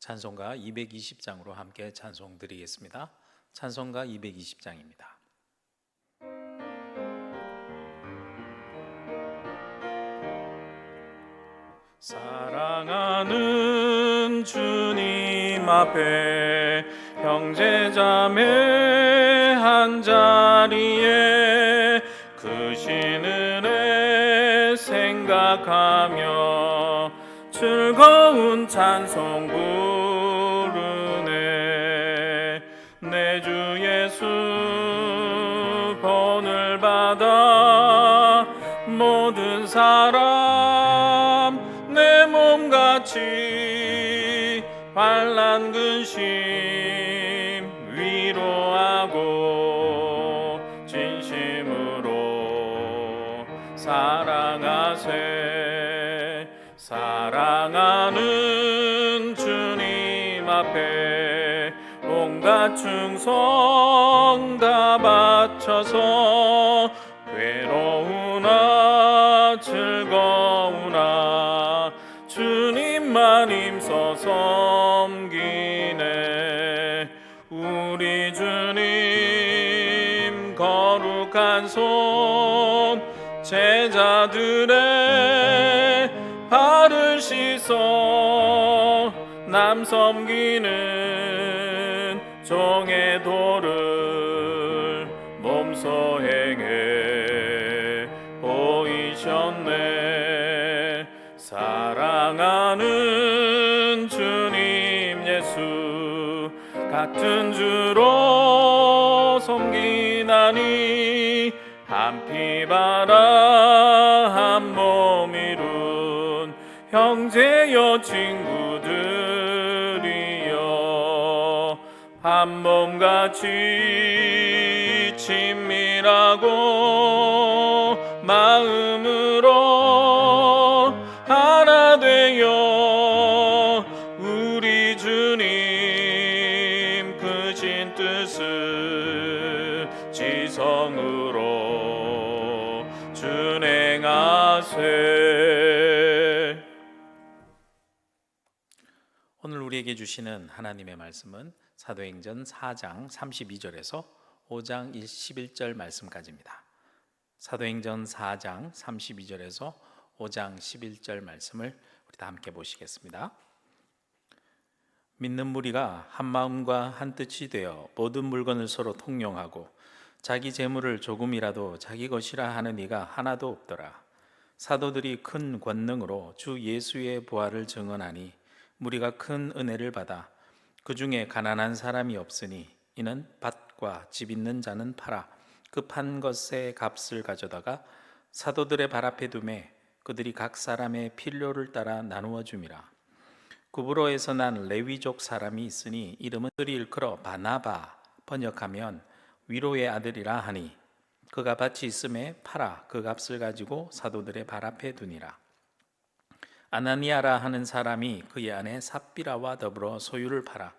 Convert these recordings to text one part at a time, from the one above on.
찬송가 220장으로 함께 찬송 드리겠습니다. 찬송가 220장입니다. 사랑하는 주님 앞에 형제자매 한자리에 크신 은혜 생각하며 즐거운 찬송 부르네. 내 주 예수 본을 받아 모든 사람 내 몸같이 환난 근심 위로하고 진심으로 사랑하세. 사랑하는 주님 앞에 온갖 충성 다 바쳐서 괴로우나 즐거우나 주님만 힘써 섬기네. 우리 주님 거룩한 손 제자들의 발을 씻어 남 섬기는 종의 도를 몸소 행해 보이셨네. 사랑하는 주님 예수 같은 주로 섬기나니 한 피 바라 한 몸 이룬 형제여 친구들이여 한 몸같이 친밀하고 마음으로 하나 되어 우리 주님 크신 뜻을 지성으로 준행하세. 오늘 우리에게 주시는 하나님의 말씀은 사도행전 4장 32절에서 5장 11절 말씀까지입니다. 사도행전 4장 32절에서 5장 11절 말씀을 우리 다 함께 보시겠습니다. 믿는 무리가 한 마음과 한 뜻이 되어 모든 물건을 서로 통용하고 자기 재물을 조금이라도 자기 것이라 하는 이가 하나도 없더라. 사도들이 큰 권능으로 주 예수의 부활을 증언하니 무리가 큰 은혜를 받아 그 중에 가난한 사람이 없으니 이는 밭과 집 있는 자는 팔아 그 판 것의 값을 가져다가 사도들의 발 앞에 두매 그들이 각 사람의 필요를 따라 나누어 줌이라. 구브로에서 난 레위족 사람이 있으니 이름은 그들이 일컬어 바나바 번역하면 위로의 아들이라 하니 그가 밭이 있음에 팔아 그 값을 가지고 사도들의 발 앞에 두니라. 아나니아라 하는 사람이 그의 아내 삽비라와 더불어 소유를 팔아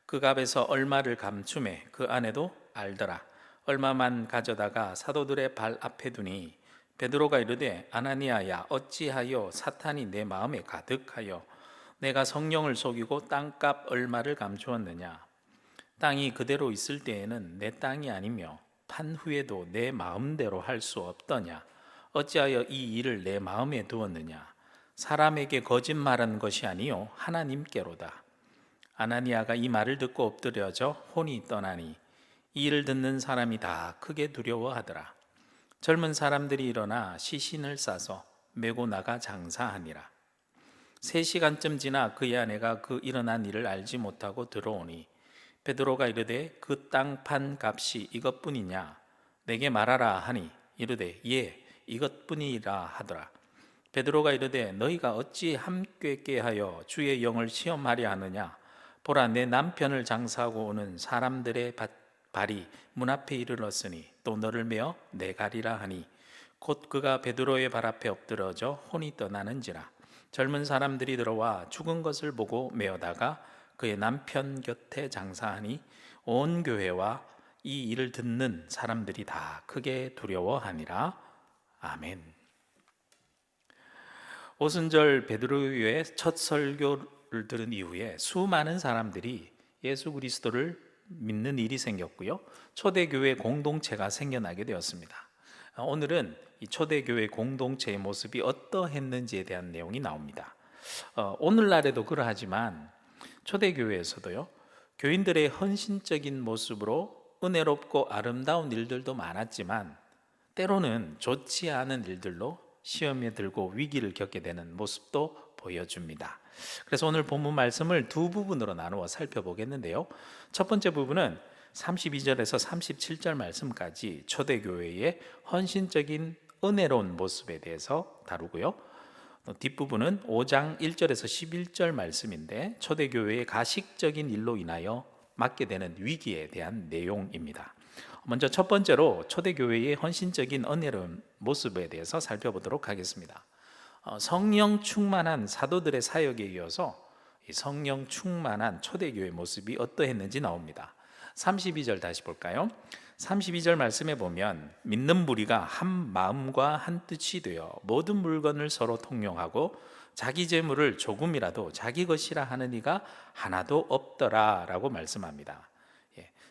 그 값에서 얼마를 감추매 그 아내도 알더라. 얼마만 가져다가 사도들의 발 앞에 두니 베드로가 이르되 아나니아야 어찌하여 사탄이 내 마음에 가득하여 내가 성령을 속이고 땅값 얼마를 감추었느냐. 땅이 그대로 있을 때에는 내 땅이 아니며 판 후에도 내 마음대로 할 수 없더냐. 어찌하여 이 일을 내 마음에 두었느냐. 사람에게 거짓말한 것이 아니요 하나님께로다. 아나니아가 이 말을 듣고 엎드려져 혼이 떠나니 이 일을 듣는 사람이 다 크게 두려워하더라. 젊은 사람들이 일어나 시신을 싸서 메고 나가 장사하니라. 3시간쯤 지나 그의 아내가 그 일어난 일을 알지 못하고 들어오니 베드로가 이르되 그 땅 판 값이 이것뿐이냐 내게 말하라 하니 이르되 예 이것뿐이라 하더라. 베드로가 이르되 너희가 어찌 함께 하여 주의 영을 시험하려 하느냐. 보라 내 남편을 장사하고 오는 사람들의 발이 문 앞에 이르렀으니 또 너를 메어 내가리라 하니 곧 그가 베드로의 발 앞에 엎드러져 혼이 떠나는지라. 젊은 사람들이 들어와 죽은 것을 보고 메어다가 그의 남편 곁에 장사하니 온 교회와 이 일을 듣는 사람들이 다 크게 두려워하니라. 아멘. 오순절 베드로의 첫 설교 들은 이후에 수많은 사람들이 예수 그리스도를 믿는 일이 생겼고요. 초대교회 공동체가 생겨나게 되었습니다. 오늘은 이 초대교회 공동체의 모습이 어떠했는지에 대한 내용이 나옵니다. 오늘날에도 그러하지만 초대교회에서도요, 교인들의 헌신적인 모습으로 은혜롭고 아름다운 일들도 많았지만 때로는 좋지 않은 일들로 시험에 들고 위기를 겪게 되는 모습도 보여줍니다. 그래서 오늘 본문 말씀을 두 부분으로 나누어 살펴보겠는데요. 첫 번째 부분은 32절에서 37절 말씀까지 초대교회의 헌신적인 은혜로운 모습에 대해서 다루고요. 뒷부분은 5장 1절에서 11절 말씀인데 초대교회의 가식적인 일로 인하여 맞게 되는 위기에 대한 내용입니다. 먼저 첫 번째로 초대교회의 헌신적인 은혜로운 모습에 대해서 살펴보도록 하겠습니다. 성령 충만한 사도들의 사역에 이어서 성령 충만한 초대교회 모습이 어떠했는지 나옵니다. 32절 다시 볼까요? 32절 말씀에 보면 믿는 무리가 한 마음과 한 뜻이 되어 모든 물건을 서로 통용하고 자기 재물을 조금이라도 자기 것이라 하는 이가 하나도 없더라 라고 말씀합니다.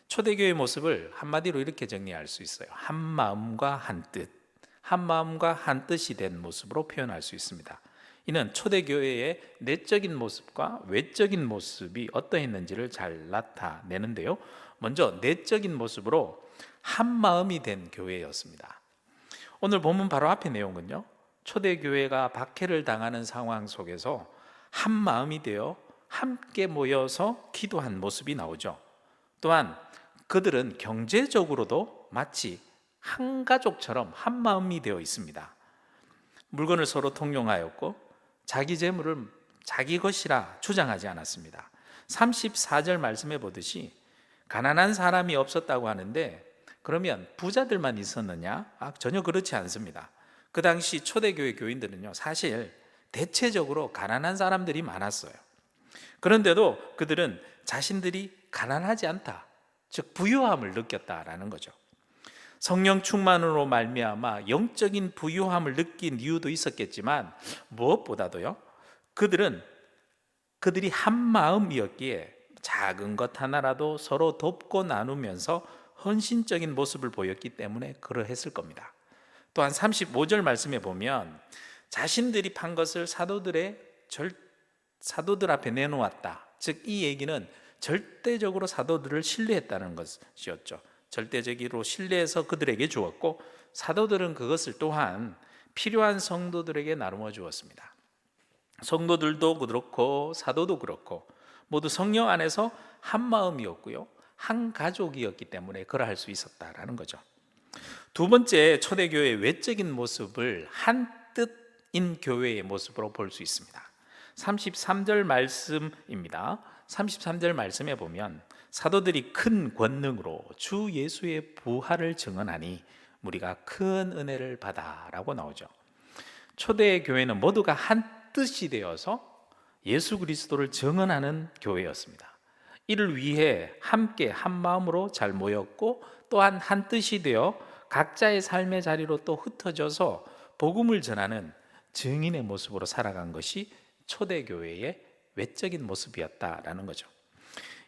초대교회의 모습을 한마디로 이렇게 정리할 수 있어요. 한 마음과 한 뜻, 한 마음과 한 뜻이 된 모습으로 표현할 수 있습니다. 이는 초대교회의 내적인 모습과 외적인 모습이 어떠했는지를 잘 나타내는데요. 먼저 내적인 모습으로 한 마음이 된 교회였습니다. 오늘 본문 바로 앞의 내용은요, 초대교회가 박해를 당하는 상황 속에서 한 마음이 되어 함께 모여서 기도한 모습이 나오죠. 또한 그들은 경제적으로도 마치 한 가족처럼 한 마음이 되어 있습니다. 물건을 서로 통용하였고 자기 재물을 자기 것이라 주장하지 않았습니다. 34절 말씀해 보듯이 가난한 사람이 없었다고 하는데 그러면 부자들만 있었느냐? 전혀 그렇지 않습니다. 그 당시 초대교회 교인들은요, 사실 대체적으로 가난한 사람들이 많았어요. 그런데도 그들은 자신들이 가난하지 않다, 즉 부유함을 느꼈다라는 거죠. 성령 충만으로 말미암아 영적인 부유함을 느낀 이유도 있었겠지만 무엇보다도요, 그들이 한 마음이었기에 작은 것 하나라도 서로 돕고 나누면서 헌신적인 모습을 보였기 때문에 그러했을 겁니다. 또한 35절 말씀에 보면 자신들이 판 것을 사도들 앞에 내놓았다. 즉 이 얘기는 절대적으로 사도들을 신뢰했다는 것이었죠. 절대적으로 신뢰해서 그들에게 주었고 사도들은 그것을 또한 필요한 성도들에게 나누어 주었습니다. 성도들도 그렇고 사도도 그렇고 모두 성령 안에서 한 마음이었고요, 한 가족이었기 때문에 그러할 수 있었다라는 거죠. 두 번째, 초대교회의 외적인 모습을 한 뜻인 교회의 모습으로 볼 수 있습니다. 33절 말씀입니다. 33절 말씀에 보면 사도들이 큰 권능으로 주 예수의 부활을 증언하니 우리가 큰 은혜를 받아라고 나오죠. 초대 교회는 모두가 한 뜻이 되어서 예수 그리스도를 증언하는 교회였습니다. 이를 위해 함께 한 마음으로 잘 모였고 또한 한 뜻이 되어 각자의 삶의 자리로 또 흩어져서 복음을 전하는 증인의 모습으로 살아간 것이 초대교회의 외적인 모습이었다라는 거죠.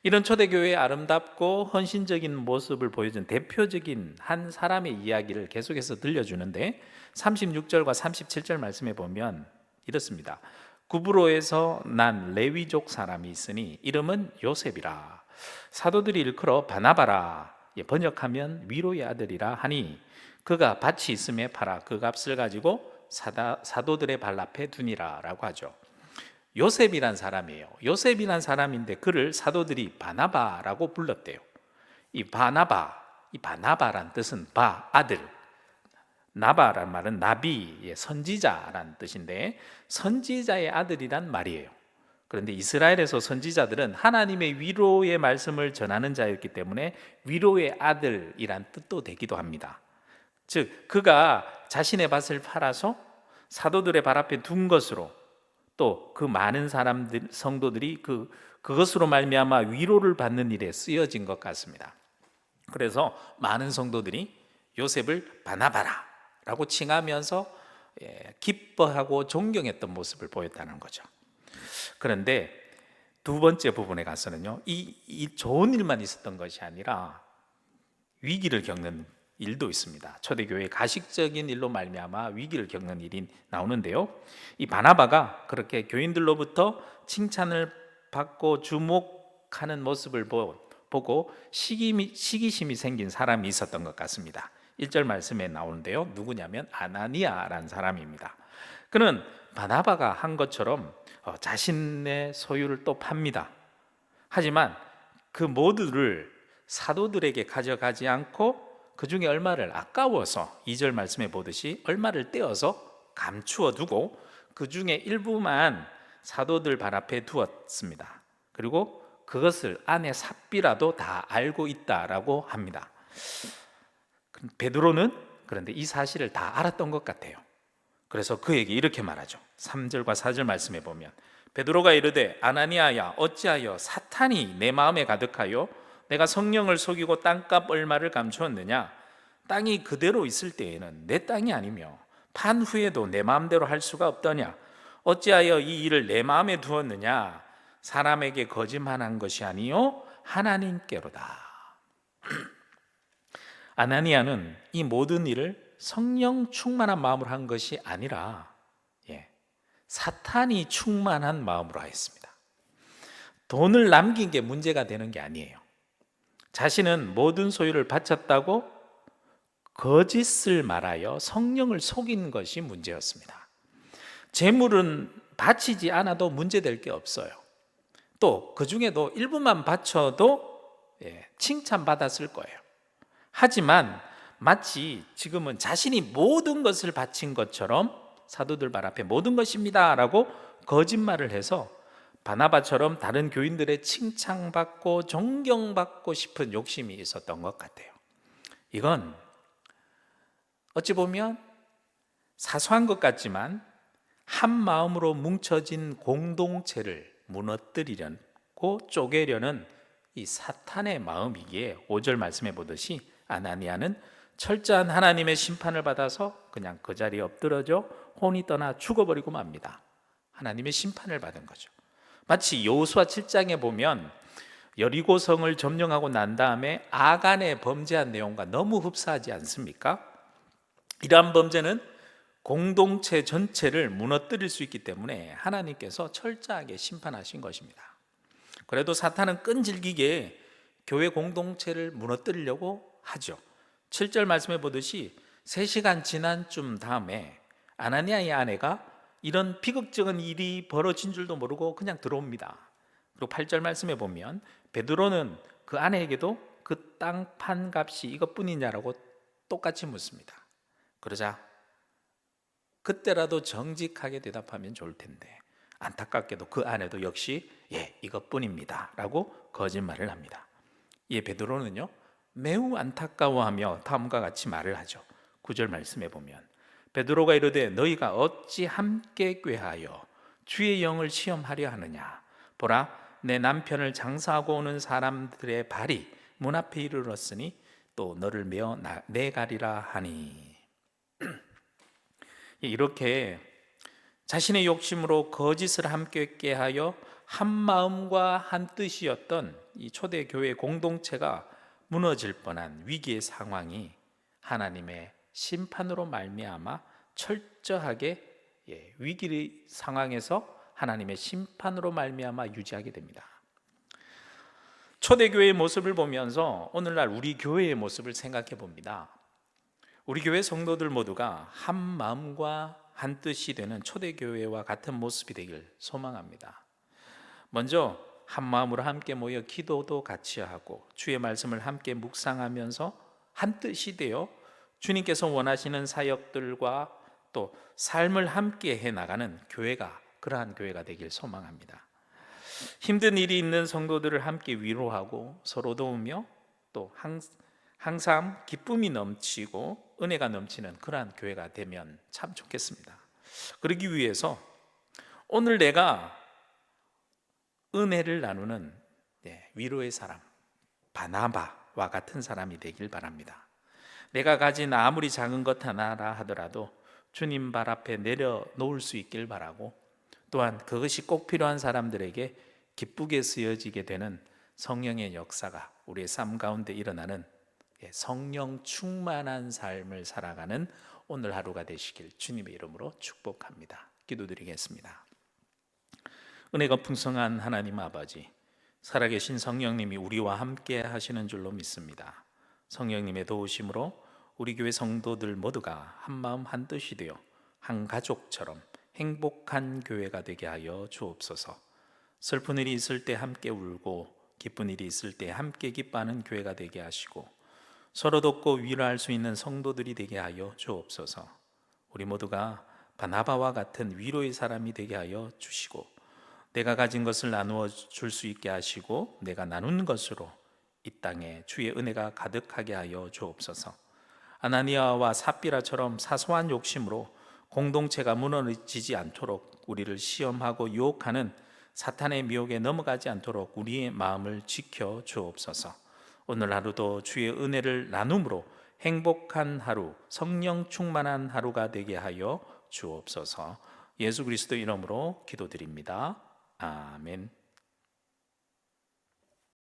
이런 초대교회의 아름답고 헌신적인 모습을 보여준 대표적인 한 사람의 이야기를 계속해서 들려주는데 36절과 37절 말씀에 보면 이렇습니다. 구브로에서 난 레위족 사람이 있으니 이름은 요셉이라. 사도들이 일컬어 바나바라, 번역하면 위로의 아들이라 하니 그가 밭이 있음에 팔아 그 값을 가지고 사도들의 발 앞에 두니라 라고 하죠. 요셉이란 사람이에요. 요셉이란 사람인데 그를 사도들이 바나바라고 불렀대요. 이 바나바란 뜻은 아들, 나바란 말은 나비, 선지자란 뜻인데 선지자의 아들이란 말이에요. 그런데 이스라엘에서 선지자들은 하나님의 위로의 말씀을 전하는 자였기 때문에 위로의 아들이란 뜻도 되기도 합니다. 즉 그가 자신의 밭을 팔아서 사도들의 발 앞에 둔 것으로 또 그 많은 성도들이 그것으로 말미암아 위로를 받는 일에 쓰여진 것 같습니다. 그래서 많은 성도들이 요셉을 바나바라라고 칭하면서 기뻐하고 존경했던 모습을 보였다는 거죠. 그런데 두 번째 부분에 가서는요, 이 좋은 일만 있었던 것이 아니라 위기를 겪는 일도 있습니다. 초대교회 가식적인 일로 말미암아 위기를 겪는 일이 나오는데요, 이 바나바가 그렇게 교인들로부터 칭찬을 받고 주목하는 모습을 보고 시기심이 생긴 사람이 있었던 것 같습니다. 1절 말씀에 나오는데요, 누구냐면 아나니아라는 사람입니다. 그는 바나바가 한 것처럼 자신의 소유를 또 팝니다. 하지만 그 모두를 사도들에게 가져가지 않고 그 중에 얼마를 아까워서 2절 말씀에 보듯이 얼마를 떼어서 감추어 두고 그 중에 일부만 사도들 발 앞에 두었습니다. 그리고 그것을 안에 삽비라도 다 알고 있다라고 합니다. 베드로는 그런데 이 사실을 다 알았던 것 같아요. 그래서 그에게 이렇게 말하죠. 3절과 4절 말씀에 보면, 베드로가 이르되 아나니아야, 어찌하여 사탄이 내 마음에 가득하여 내가 성령을 속이고 땅값 얼마를 감추었느냐? 땅이 그대로 있을 때에는 내 땅이 아니며 판 후에도 내 마음대로 할 수가 없더냐? 어찌하여 이 일을 내 마음에 두었느냐? 사람에게 거짓말한 것이 아니요 하나님께로다. 아나니아는 이 모든 일을 성령 충만한 마음으로 한 것이 아니라 사탄이 충만한 마음으로 하였습니다. 돈을 남긴 게 문제가 되는 게 아니에요. 자신은 모든 소유를 바쳤다고 거짓을 말하여 성령을 속인 것이 문제였습니다. 재물은 바치지 않아도 문제될 게 없어요. 또 그 중에도 일부만 바쳐도 칭찬받았을 거예요. 하지만 마치 지금은 자신이 모든 것을 바친 것처럼 사도들 발 앞에 모든 것입니다 라고 거짓말을 해서 바나바처럼 다른 교인들의 칭찬받고 존경받고 싶은 욕심이 있었던 것 같아요. 이건 어찌 보면 사소한 것 같지만 한 마음으로 뭉쳐진 공동체를 무너뜨리려고 쪼개려는 이 사탄의 마음이기에 5절 말씀해 보듯이 아나니아는 철저한 하나님의 심판을 받아서 그냥 그 자리에 엎드러져 혼이 떠나 죽어버리고 맙니다. 하나님의 심판을 받은 거죠. 마치 여호수아 7장에 보면 여리고성을 점령하고 난 다음에 아간에 범죄한 내용과 너무 흡사하지 않습니까? 이러한 범죄는 공동체 전체를 무너뜨릴 수 있기 때문에 하나님께서 철저하게 심판하신 것입니다. 그래도 사탄은 끈질기게 교회 공동체를 무너뜨리려고 하죠. 7절 말씀해 보듯이 3시간 지난 쯤 다음에 아나니아의 아내가 이런 비극적인 일이 벌어진 줄도 모르고 그냥 들어옵니다. 그리고 8절 말씀해 보면 베드로는 그 아내에게도 그 땅 판 값이 이것뿐이냐라고 똑같이 묻습니다. 그러자 그때라도 정직하게 대답하면 좋을 텐데 안타깝게도 그 아내도 역시 이것뿐입니다 라고 거짓말을 합니다. 이에 베드로는요 매우 안타까워하며 다음과 같이 말을 하죠. 9절 말씀해 보면 베드로가 이르되 너희가 어찌 함께 꾀하여 주의 영을 시험하려 하느냐? 보라, 내 남편을 장사하고 오는 사람들의 발이 문 앞에 이르렀으니 또 너를 메어 내가리라 하니. 이렇게 자신의 욕심으로 거짓을 함께 꾀하여 한 마음과 한 뜻이었던 이 초대교회 공동체가 무너질 뻔한 위기의 상황이 하나님의 심판으로 말미암아 철저하게 위기의 상황에서 하나님의 심판으로 말미암아 유지하게 됩니다. 초대교회의 모습을 보면서 오늘날 우리 교회의 모습을 생각해 봅니다. 우리 교회 성도들 모두가 한 마음과 한 뜻이 되는 초대교회와 같은 모습이 되길 소망합니다. 먼저 한 마음으로 함께 모여 기도도 같이 하고 주의 말씀을 함께 묵상하면서 한 뜻이 되어 주님께서 원하시는 사역들과 또 삶을 함께 해나가는 교회가 그러한 교회가 되길 소망합니다. 힘든 일이 있는 성도들을 함께 위로하고 서로 도우며 또 항상 기쁨이 넘치고 은혜가 넘치는 그러한 교회가 되면 참 좋겠습니다. 그러기 위해서 오늘 내가 은혜를 나누는 위로의 사람, 바나바와 같은 사람이 되길 바랍니다. 내가 가진 아무리 작은 것 하나라 하더라도 주님 발 앞에 내려놓을 수 있길 바라고, 또한 그것이 꼭 필요한 사람들에게 기쁘게 쓰여지게 되는 성령의 역사가 우리의 삶 가운데 일어나는 성령 충만한 삶을 살아가는 오늘 하루가 되시길 주님의 이름으로 축복합니다. 기도드리겠습니다. 은혜가 풍성한 하나님 아버지, 살아계신 성령님이 우리와 함께 하시는 줄로 믿습니다. 성령님의 도우심으로 우리 교회 성도들 모두가 한마음 한뜻이 되어 한 가족처럼 행복한 교회가 되게 하여 주옵소서. 슬픈 일이 있을 때 함께 울고 기쁜 일이 있을 때 함께 기뻐하는 교회가 되게 하시고 서로 돕고 위로할 수 있는 성도들이 되게 하여 주옵소서. 우리 모두가 바나바와 같은 위로의 사람이 되게 하여 주시고 내가 가진 것을 나누어 줄 수 있게 하시고 내가 나눈 것으로 이 땅에 주의 은혜가 가득하게 하여 주옵소서. 아나니아와 삽비라처럼 사소한 욕심으로 공동체가 무너지지 않도록 우리를 시험하고 유혹하는 사탄의 미혹에 넘어가지 않도록 우리의 마음을 지켜 주옵소서. 오늘 하루도 주의 은혜를 나눔으로 행복한 하루, 성령 충만한 하루가 되게 하여 주옵소서. 예수 그리스도 이름으로 기도드립니다. 아멘.